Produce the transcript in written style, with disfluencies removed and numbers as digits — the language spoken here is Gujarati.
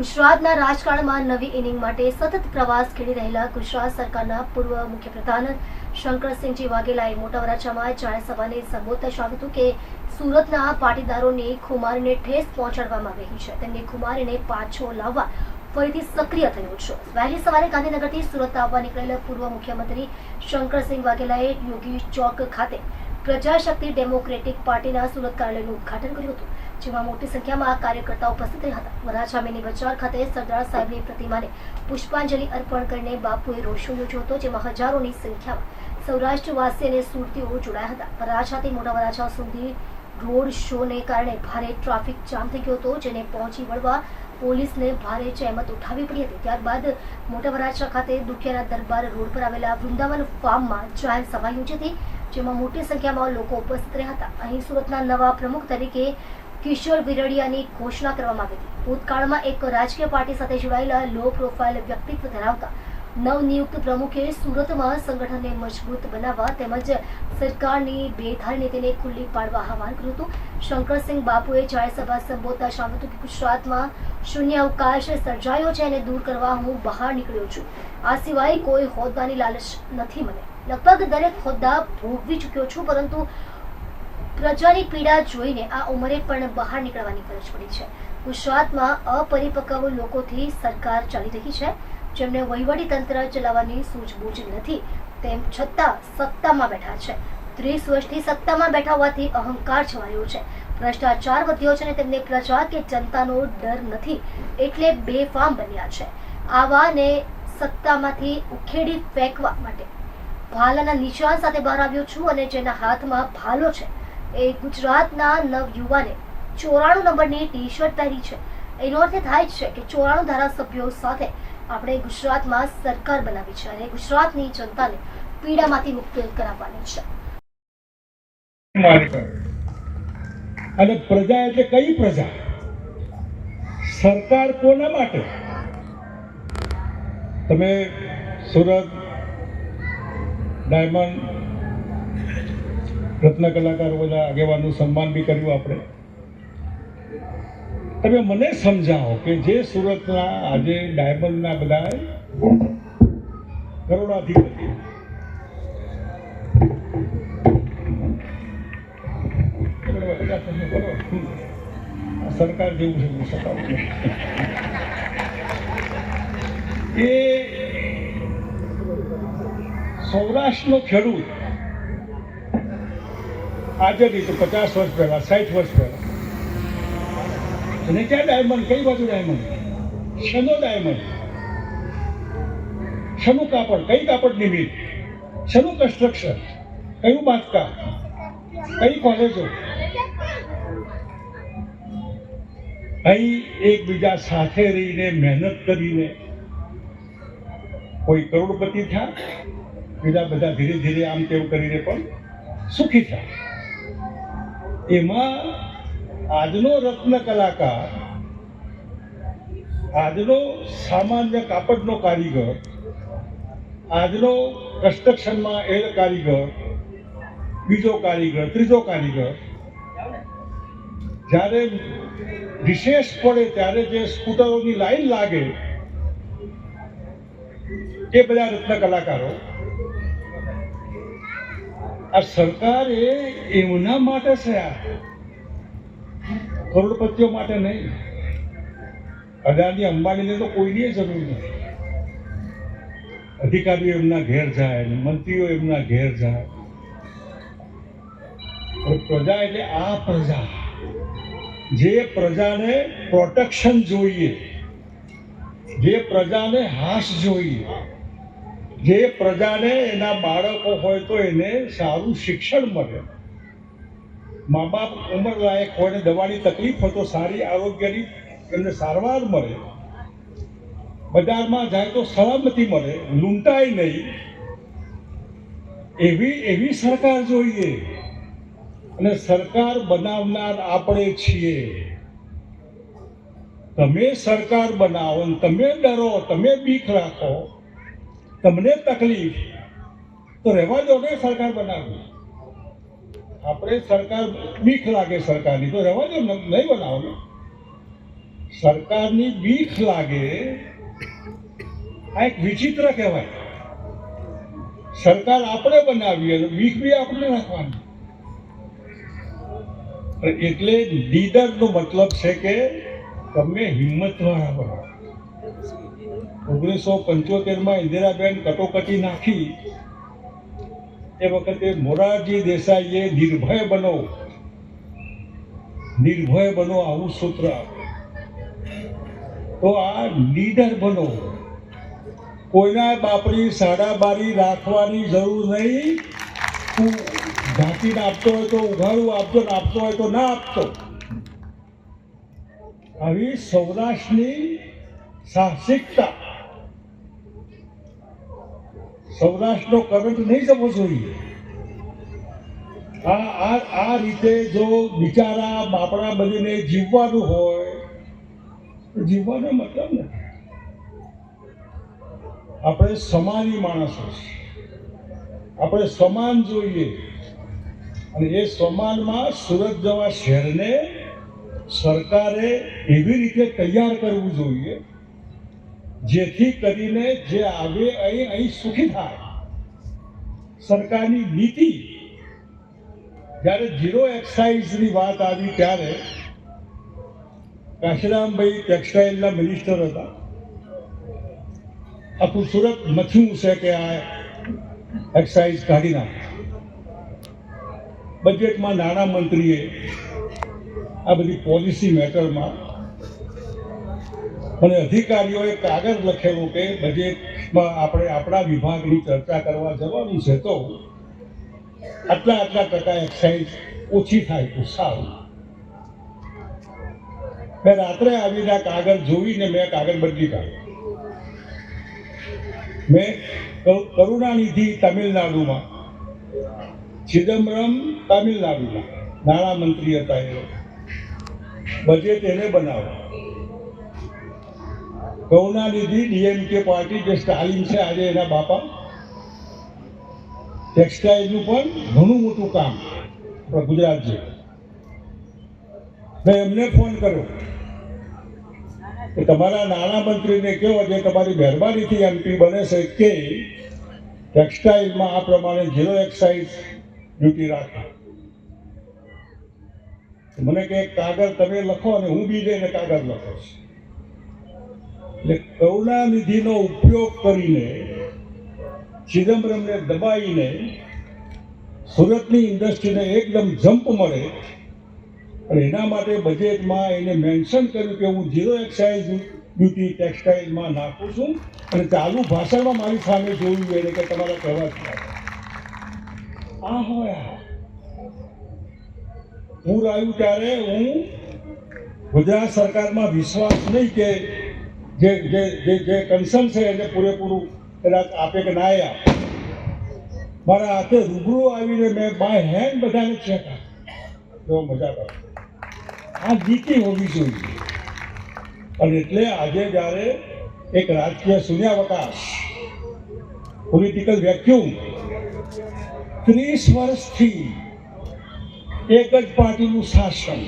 ગુજરાતના રાજકારણમાં નવી ઇનિંગ માટે સતત પ્રવાસ ખેડી રહેલા ગુજરાત સરકારના પૂર્વ મુખ્યપ્રધાન શંકરસિંહજી વાઘેલાએ મોટા વરાછામાં જાહેર સભાને સંબોધતા જણાવ્યું હતું કે સુરતના પાટીદારોની ખુમારીને ઠેસ પહોંચાડવામાં આવી રહી છે. તેમની ખુમારીને પાછો લાવવા ફરીથી સક્રિય થયો છે. વહેલી સવારે ગાંધીનગરથી સુરત આવવા નીકળેલા પૂર્વ મુખ્યમંત્રી શંકરસિંહ વાઘેલાએ યોગી ચોક ખાતે પ્રજાશક્તિ ડેમોક્રેટિક પાર્ટીના સુરત કાર્યાલયનું ઉદઘાટન કર્યું હતું, જેમાં મોટી સંખ્યામાં કાર્યકર્તાઓ ઉપસ્થિત રહ્યા હતા. વરાછા મિની બજાર ખાતે સરદાર સાહેબની પ્રતિમાને પુષ્પાંજલિ અર્પણ કરીને બાપુએ રોડ શો યોજ્યો હતો, જેમાં હજારોની સંખ્યામાં સૌરાષ્ટ્રવાસી અને સુરતીઓ જોડાયા હતા. વરાછાથી મોટા વરાછા સુધી રોડ શોને કારણે ભારે ટ્રાફિક જામ થઈ ગયો હતો, જેને પહોંચી વળવા પોલીસને ભારે જહેમત ઉઠાવવી પડી હતી. ત્યારબાદ મોટા વરાછા ખાતે દુખિયાના દરબાર રોડ પર આવેલા વૃંદાવન ફાર્મમાં જાહેર સભા યોજી હતી, જેમાં મોટી સંખ્યામાં લોકો ઉપસ્થિત રહ્યા હતા. અહીં સુરતના નવા પ્રમુખ તરીકે કિશોર વિરડિયાની ઘોષણા કરવામાં આવી હતી. ભૂતકાળમાં એક રાજકીય પાર્ટી સાથે જોડાયેલા લો પ્રોફાઇલ વ્યક્તિત્વ ધરાવતા નવનિયુક્ત પ્રમુખે સુરતમાં સંગઠનને મજબૂત બનાવવા તેમજ સરકારની બેધારી નીતિને ખુલ્લી પાડવા આહવાન કર્યું હતું. શંકરસિંહ બાપુએ જાહેર સભા સંબોધતા જણાવ્યું હતું કે ગુજરાતમાં શૂન્ય અવકાશ સર્જાયો છે અને દૂર કરવા હું બહાર નીકળ્યો છું. આ સિવાય કોઈ હોદ્દાની લાલચ નથી મને. લગભગ દરેક હોદ્દા ભોગવી ચૂક્યો છું, પરંતુ પ્રજાની પીડા જોઈને આ ઉંમરે પણ બહાર નીકળવાની ફરજ પડી છે. ગુજરાતમાં અપરિપક્વ લોકોથી સરકાર ચાલી રહી છે, જેમને વહીવટી તંત્ર ચલાવવાની સૂઝબૂઝ નથી, તેમ છતાં સત્તામાં બેઠા છે. 30 વર્ષથી સત્તામાં બેઠા હોવાથી અહંકાર છવાયો છે, ભ્રષ્ટાચાર વધ્યો છે અને તેમને પ્રજા કે જનતાનો ડર નથી, એટલે બેફામ બન્યા છે. આવાને સત્તામાંથી ઉખેડી ફેંકવા માટે ભાલાના નિશાન સાથે બહાર આવ્યો છું અને જેના હાથમાં ભાલો છે એ ગુજરાતના નવયુવાને 94 નંબરની ટી શર્ટ પહેરી છે. એનો અર્થ થાય છે કે 94 ધારાસભ્યો સાથે આપણે ગુજરાતમાં સરકાર બનાવી છે અને ગુજરાતની જનતાને પીડામાંથી મુક્ત કરાવવાની છે. અને પ્રજા એટલે કઈ પ્રજા? સરકાર કોના માટે? તમે સુરત ડાયમંડ રત્ન કલાકારો બધા આગેવાનનું સન્માન બી કર્યું આપણે. તમે મને સમજાવો કે જે સુરતના આજે ડાયમંડના બધા કરોડાધિપતિ સરકાર જેવું છે એ સૌરાષ્ટ્રનો ખેડૂત આજે નહીં તો 50 વર્ષ પહેલા 60 વર્ષ પહેલા અને ક્યાં ડાયમંડ? કઈ બાજુ ડાયમંડ? શેનો ડાયમંડ? શેનું કાપડ? કઈ કાપડની મિલ? શેનું કન્સ્ટ્રક્શન? કયું બાંધકામ? કઈ કોલેજો? અહીં એકબીજા સાથે રહીને મહેનત કરીને કોઈ કરોડપતિ થયા, બીજા બધા ધીરે ધીરે આમ તેમ કરીને પણ સુખી થયા. એમાં આજનો રત્ન કલાકાર, આજનો સામાન્ય કાપડનો કારીગર, આજનો કન્સ્ટ્રક્શનમાં એર કારીગર, બીજો કારીગર, ત્રીજો કારીગર, જ્યારે વિશેષ પડે ત્યારે જે સ્કૂટરોની લાઈન લાગે એ બધા રત્ન કલાકારો. આ સરકાર એમના માટે છે, આ કરોડપતિઓ માટે નહીં. અદાની અંબાણીને તો કોઈની જરૂર નથી. અધિકારીઓ એમના ઘેર જાય, મંત્રીઓ એમના ઘેર જાય. પ્રજા એટલે આ પ્રજા, જે પ્રજાને પ્રોટેક્શન જોઈએ, જે પ્રજાને હાશ જોઈએ, જે પ્રજાને એના બાળકો હોય તો એને સારું શિક્ષણ મળે, મા બાપ ઉંમરલાયક હોય ને દવાની તકલીફ હોય તો સારી આરોગ્યની એમને સારવાર મળે, બજારમાં જાય તો સલામતી મળે, લૂંટાય નહીં, એવી સરકાર જોઈએ. અને સરકાર બનાવનાર આપણે છીએ. તમે સરકાર બનાવો, તમે ડરો, તમે બીક રાખો, તમને તકલીફ, તો રહેવા દો ને સરકાર બનાવવી. આપણે સરકાર બીક લાગે સરકારની તો રહેવા દો, નહીં બનાવો ને. સરકારની બીક લાગે આ એક વિચિત્ર કહેવાય. સરકાર આપણે બનાવીએ અને બીક બી આપણે રાખવાની. એટલે લીડરનો મતલબ છે કે તમે હિંમતવાળા બનો. 1975 ઇન્દિરાબેન કટોકટી નાખી એ વખતે મોરારજી દેસાઈએ નિર્ભય બનો આવું સૂત્ર આપ્યું. તો આ લીડર બનો. કોઈના બાપડી સાડાબારી રાખવાની જરૂર નહીં. તું ઢાંકીને આપતો હોય તો ઉઘાડું આપજો, ને આપતો હોય તો ના આપતો. આવી સૌરાષ્ટ્રની સાહસિકતા, સૌરાષ્ટ્રનો કરંટ નહીં જવો જોઈએ. આ રીતે જો બિચારા બાપડા બનીને જીવવાનું હોય તો જીવવાનો મતલબ નથી. આપણે સમાની માણસો છીએ. આપણે સમાન જોઈએ અને એ સમાનમાં સુરત જેવા શહેરને સરકારે એવી રીતે તૈયાર કરવું જોઈએ જેથી કરીને જે આવે અહીં સુખી થાય. સરકારની નીતિ, જ્યારે ઝીરો એક્સાઇઝની વાત આવી ત્યારે કાશીરામભાઈ ટેક્સટાઇલના મિનિસ્ટર હતા. આખું સુરત મથ્યું છે કે આ એક્સાઇઝ કાઢી નાખે. બજેટમાં નાણામંત્રીએ આ બધી પોલિસી મેટરમાં અને અધિકારીઓએ કાગળ લખેલું કે બજેટમાં આપણે આપણા વિભાગની ચર્ચા કરવા જવાનું છે તો આટલા ટકા એક્સાઇઝ ઓછી થાય તો સારું. મેં રાત્રે આવીને કાગળ જોઈને મેં કાગળ બદલી કાઢ્યો. મેં કરુણાનિધિ તમિલનાડુમાં, ચિદમ્બરમ તમિલનાડુમાં નાણામંત્રી હતા. એ બજેટ એને બનાવ્યું. કરુણાનિધિ ડીએમકે પાર્ટી જે સ્ટાલિન છે આજે એના બાપા. ટેક્સટાઇલનું પણ ઘણું મોટું કામ આપણા ગુજરાત જેવું. મેં એમને ફોન કર્યો કે તમારા નાણામંત્રીને કહો જે તમારી મહેરબાનીથી એમપી બને છે કે ટેક્સટાઇલમાં આ પ્રમાણે ઝીરો એક્સાઇઝ ડ્યુટી રાખે. મને કે કાગળ તમે લખો અને હું બી જઈને કાગળ લખીશ. એટલે કરુણાનિધિનો ઉપયોગ કરીને ચિદમ્બરમને દબાઈને સુરતની ઇન્ડસ્ટ્રીને એકદમ જમ્પ મળે અને એના માટે બજેટમાં એને મેન્શન કર્યું કે હું ઝીરો એક્સાઇઝ ડ્યુટી ટેક્સટાઇલમાં નાખું છું અને ચાલુ ભાષણમાં મારી સામે જોયું એને કે તમારા કહેવા આ હોય. હું આવ્યું ત્યારે હું ગુજરાત સરકારમાં વિશ્વાસ નહીં કે જે કન્સર્ન છે એને પૂરેપૂરું કદાચ આપે કે ના આપે. મારા હાથે રૂબરૂ આવીને મેં બાય હેન્ડ બધાને ચેક આપ્યો. મજા કરે. આ નીતિ હોવી જોઈએ. અને એટલે આજે જ્યારે એક રાજકીય શૂન્યાવકાશ, પોલિટિકલ વેક્યુમ, 30 વર્ષથી એક જ પાર્ટીનું શાસન,